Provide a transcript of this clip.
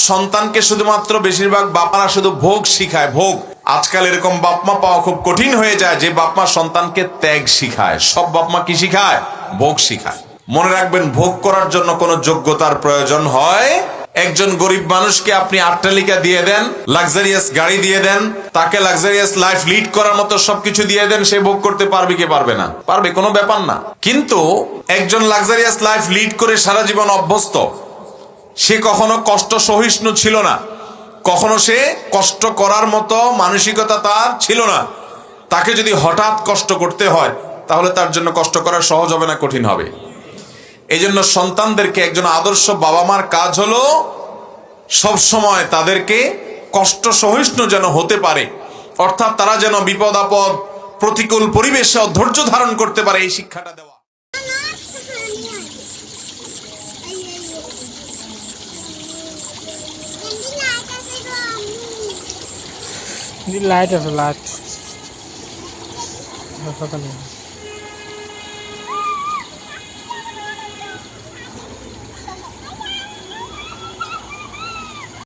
সন্তানকে শুধুমাত্র বেশিরভাগ বাপারা শুধু ভোগ শিখায়, ভোগ। আজকাল এরকম বাপমা পাওয়া খুব কঠিন হয়ে যায় যে বাপমা সন্তানকে ত্যাগ শিখায়। সব বাপমা কি শিখায়? ভোগ শিখায়। মনে রাখবেন, ভোগ করার জন্য কোনো যোগ্যতার প্রয়োজন হয়। একজন গরিব মানুষকে আপনি অট্টালিকা দিয়ে দেন, লাক্সারিয়াস গাড়ি দিয়ে দেন, তাকে লাক্সারিয়াস লাইফ লিড করার মতো সবকিছু দিয়ে দেন, সে ভোগ করতে পারবে কি পারবে না? পারবে, কোনো ব্যাপার না। কিন্তু একজন লাক্সারিয়াস লাইফ লিড করে সারা জীবন অভ্যস্ত, সে কখনো কষ্ট সহিষ্ণু ছিল না, কখনো সে কষ্ট করার মতো মানসিকতা তার ছিল না। তাকে যদি হঠাৎ কষ্ট করতে হয়, তাহলে তার জন্য কষ্ট করা সহজ হবে না, কঠিন হবে। এই জন্য সন্তানদেরকে, একজন আদর্শ বাবা মার কাজ হলো সবসময় তাদেরকে কষ্ট সহিষ্ণু যেন হতে পারে, অর্থাৎ তারা যেন বিপদ আপদ প্রতিকূল পরিবেশে ধৈর্য ধারণ করতে পারে, এই শিক্ষাটা দেওয়া। লাইট আছে, লাইট